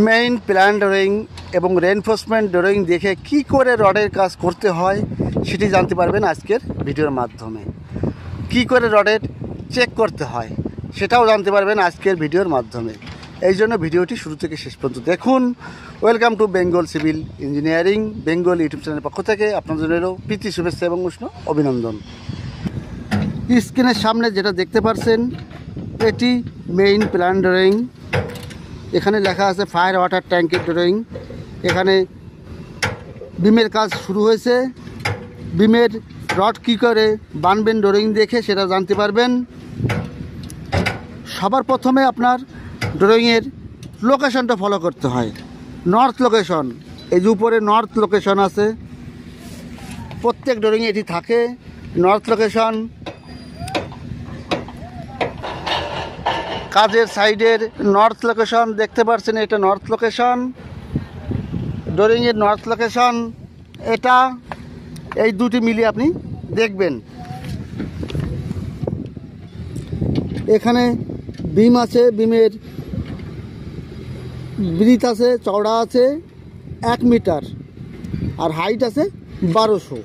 Main plan drawing এবং reinforcement drawing দেখে কি করে রডের কাজ করতে হয় সেটি জানতে পারবেন আজকের ভিডিওর মাধ্যমে। কি করে রডের চেক করতে হয় সেটাও জানতে পারবেন আজকের ভিডিওর মাধ্যমে। এই জন্য ভিডিওটি শুরু থেকে শেষ পর্যন্ত দেখুন। Welcome to Bengal civil engineering Bengal YouTube চ্যানেলের পক্ষ থেকে আপনাদের জন্য প্রীতি শুভেচ্ছা এবং উষ্ণ অভিনন্দন। স্ক্রিনের সামনে যেটা দেখতে পাচ্ছেন এটি মেইন প্ল্যান ড্রয়িং। এখানে লেখা আছে ফায়ার ওয়াটার ট্যাঙ্কের ড্রয়িং। এখানে বিমের কাজ শুরু হয়েছে। বিমের রড কী করে বানবেন ড্রয়িং দেখে সেটা জানতে পারবেন। সবার প্রথমে আপনার ড্রয়িংয়ের লোকেশনটা ফলো করতে হয়। নর্থ লোকেশন, এই যে উপরে নর্থ লোকেশন আছে, প্রত্যেক ড্রয়িংয়ে এটি থাকে নর্থ লোকেশন। কাজের সাইডের নর্থ লোকেশন দেখতে পাচ্ছেন, এটা নর্থ লোকেশন, ড্রয়িংয়ের নর্থ লোকেশন এটা। এই দুটি মিলিয়ে আপনি দেখবেন। এখানে বিম আছে, বিমের ব্রিথ আছে, চওড়া আছে 1 মিটার আর হাইট আছে 1200।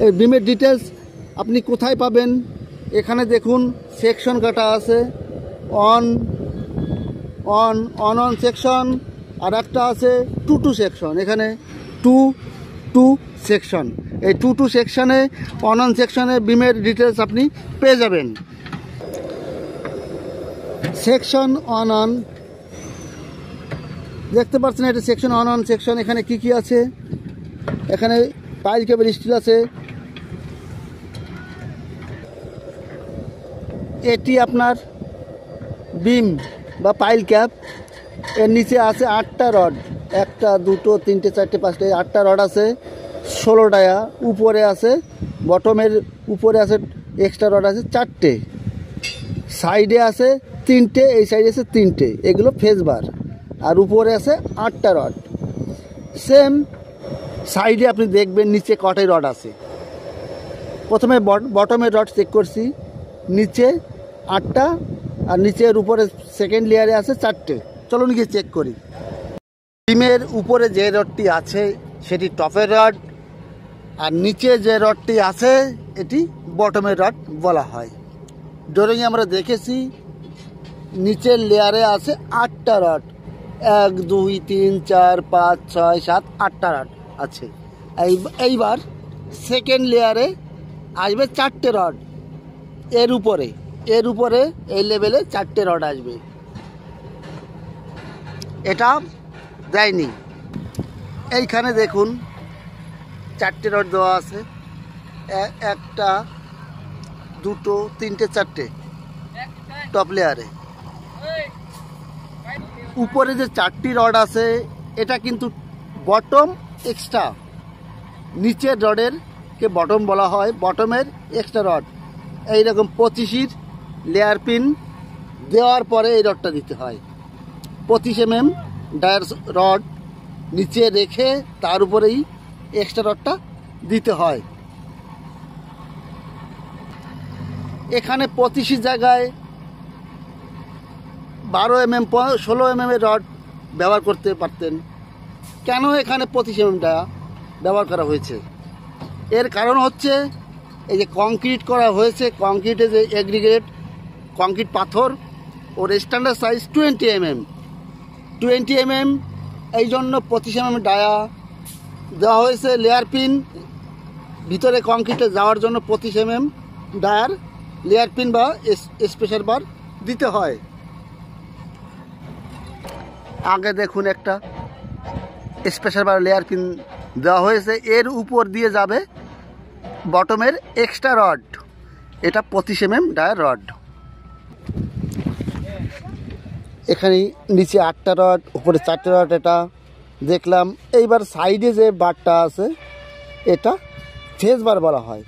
এই বিমের ডিটেলস আপনি কোথায় পাবেন? এখানে দেখুন সেকশন কাটা আছে, অন সেকশন, আর একটা আছে 2 সেকশন। এখানে 2 সেকশন, এই 2 সেকশনে অন সেকশনে বিমের ডিটেলস আপনি পেয়ে যাবেন। সেকশন অন দেখতে পাচ্ছেন, এটা সেকশন অন সেকশন। এখানে কি আছে? এখানে পাইল কেবল স্টিল আছে। এটি আপনার বিম বা পাইল ক্যাপ। এর নিচে আছে 8টা রড, 1 2 3 4 5 8টা রড আছে, 16 ডায়া। উপরে আছে, বটমের উপরে আছে এক্সট্রা রড আছে 4টে, সাইডে আছে 3টে, এই সাইডে আছে 3টে, এগুলো ফেস বার। আর উপরে আছে 8টা রড। সেম সাইডে আপনি দেখবেন নিচে কটাই রড আছে। প্রথমে বটমের রড চেক করছি, নিচে 8টা আর নিচের উপরে সেকেন্ড লেয়ারে আছে 4টে। চলুন গিয়ে চেক করি। বিমের উপরে যে রডটি আছে সেটি টপের রড, আর নিচে যে রডটি আছে এটি বটমের রড বলা হয়। ড্রয়িংয়ে আমরা দেখেছি নিচের লেয়ারে আছে 8টা রড, 1 2 3 4 5 6 7 8টা রড আছে। এইবার সেকেন্ড লেয়ারে আসবে 4টে রড। এর উপরে এই লেভেলে 4টে রড আসবে। এটা দেয়নি। এইখানে দেখুন 4টে রড দেওয়া আছে, 1 2 3 4টে টপ লেয়ারে। উপরে যে 4টি রড আছে এটা কিন্তু বটম এক্সট্রা। নিচের রডের কে বটম বলা হয়, বটমের এক্সট্রা রড। এইরকম 25 লেয়ার পিন দেওয়ার পরে এই রডটা দিতে হয়। 25 mm ডায়ার রড নিচে রেখে তার উপরেই এক্সট্রা রডটা দিতে হয়। এখানে 25 জায়গায় 12 mm 16 mm এর রড ব্যবহার করতে পারতেন। কেন এখানে 25 mm ব্যবহার করা হয়েছে? এর কারণ হচ্ছে এই যে কংক্রিট করা হয়েছে, কংক্রিটে যে এগ্রিগেট কংক্রিট পাথর, ওর স্ট্যান্ডার্ড সাইজ 20 mm। এই জন্য 25 mm ডায়া দেওয়া হয়েছে। লেয়ার পিন ভিতরে কংক্রিটে যাওয়ার জন্য 25 mm ডায়ার লেয়ার পিন বা স্পেশাল বার দিতে হয়। আগে দেখুন একটা স্পেশাল বার লেয়ার পিন দেওয়া হয়েছে, এর উপর দিয়ে যাবে বটমের এক্সট্রা রড। এটা 25 mm ডায়ার রড। এখানে নিচে 8টা রড, উপরে 4টে রড এটা দেখলাম। এইবার সাইডে যে বারটা আছে এটা ফেস বার বলা হয়।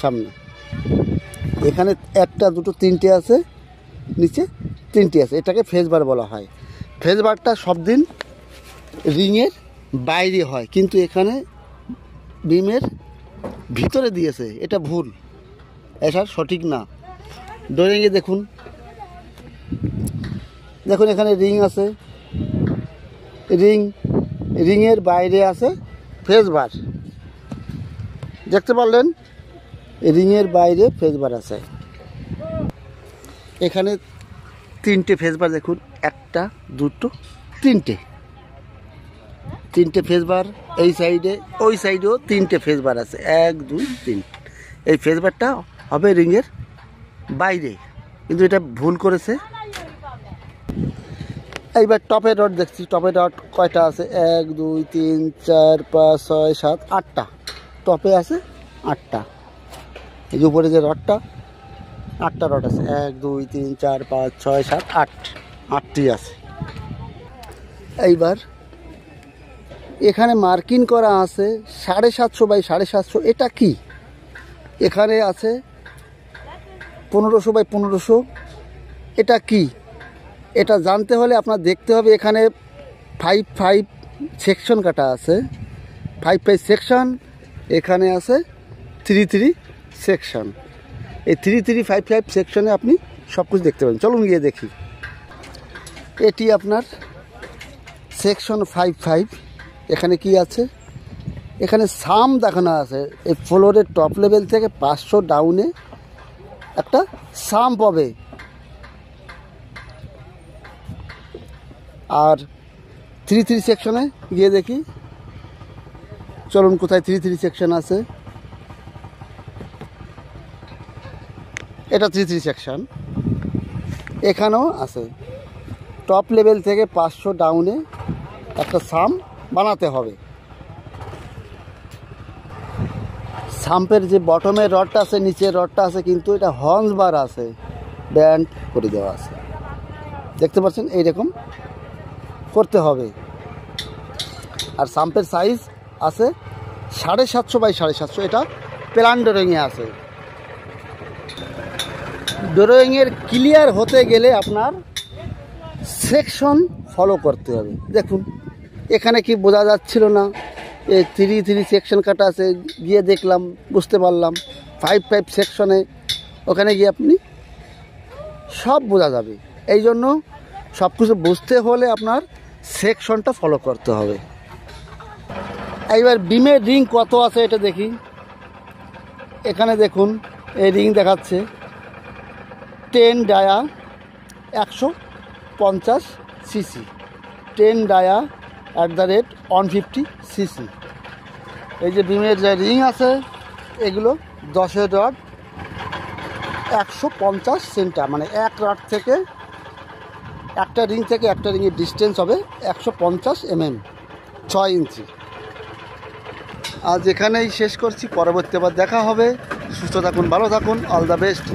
সামনে এখানে 1 2 3টে আছে, নিচে 3টে আছে, এটাকে ফেস বার বলা হয়। ফেস বারটা সব দিন রিংয়ের বাইরে হয়, কিন্তু এখানে বিমের ভিতরে দিয়েছে, এটা ভুল, এটা সঠিক না। ড্রয়িংয়ে দেখুন এখানে রিং আছে, রিংয়ের বাইরে আছে ফেস বার, দেখতে পারলেন রিংয়ের বাইরে ফেস বার আছে। এখানে 3টে ফেস বার দেখুন, 1 2 3টে ফেস বার। এই সাইডে ওই সাইডেও 3টে ফেস বার আছে, 1 2 3। এই ফেস বারটা হবে রিংয়ের বাইরে, কিন্তু এটা ভুল করেছে। এইবার টপের রড দেখছি, টপের রড কয়টা আছে, 1 2 3 4 5 6 7 8টা টপে আছে, 8টা। এই যে উপরে যে রডটা, 8টা রড আছে, 1 2 3 4 5 6 7 8, 8টি আছে। এইবার এখানে মার্কিং করা আছে 750 বাই 750, এটা কি? এখানে আছে 1500 বাই 1500, এটা কি? এটা জানতে হলে আপনার দেখতে হবে এখানে 5 5 সেকশন কাটা আছে, 5 5 সেকশন। এখানে আছে 3 3 সেকশন। এই 3 3 5 5 সেকশনে আপনি সব কিছু দেখতে পাবেন। চলুন গিয়ে দেখি। এটি আপনার সেকশন 5 5। এখানে কি আছে? এখানে সাম দেখানো আছে। এই ফ্লোরের টপ লেভেল থেকে 500 ডাউনে একটা সাম পাবে। আর 3 3 সেকশনে গিয়ে দেখি, চলুন কোথায় 3 3 সেকশন আছে। এটা 3 3 সেকশন, এখানেও আছে। টপ লেভেল থেকে 500 ডাউনে একটা সাম বানাতে হবে। সাম্পের যে বটমের রডটা আছে, নিচের রডটা আছে, কিন্তু এটা হর্নস বার আছে, ব্যান্ড করে দেওয়া আছে, দেখতে পাচ্ছেন। এইরকম করতে হবে। আর সাম্পের সাইজ আছে 750 বাই 750, এটা প্ল্যান ড্রয়িংয়ে আছে। ড্রয়িংয়ের ক্লিয়ার হতে গেলে আপনার সেকশন ফলো করতে হবে। দেখুন এখানে কি বোঝা যাচ্ছিল না, এই 3 3 সেকশন কাটা আছে, গিয়ে দেখলাম, বুঝতে পারলাম। 5 5 সেকশনে ওখানে গিয়ে আপনি সব বোঝা যাবে। এই জন্য সব কিছু বুঝতে হলে আপনার সেকশনটা ফলো করতে হবে। এইবার বিমের রিং কত আছে এটা দেখি। এখানে দেখুন এই রিং দেখাচ্ছে 10 ডায়া 150 সিসি, 10 ডায়া @150 সিসি। এই যে বিমের যে রিং আছে, এগুলো 10 রড 150 সেন্টার, মানে এক রড থেকে একটা রিং থেকে একটা রিংয়ের ডিস্টেন্স হবে 150 mm, 6 ইঞ্চি। আজ এখানেই শেষ করছি, পরবর্তী আবার দেখা হবে। সুস্থ থাকুন, ভালো থাকুন, অল দ্য বেস্ট।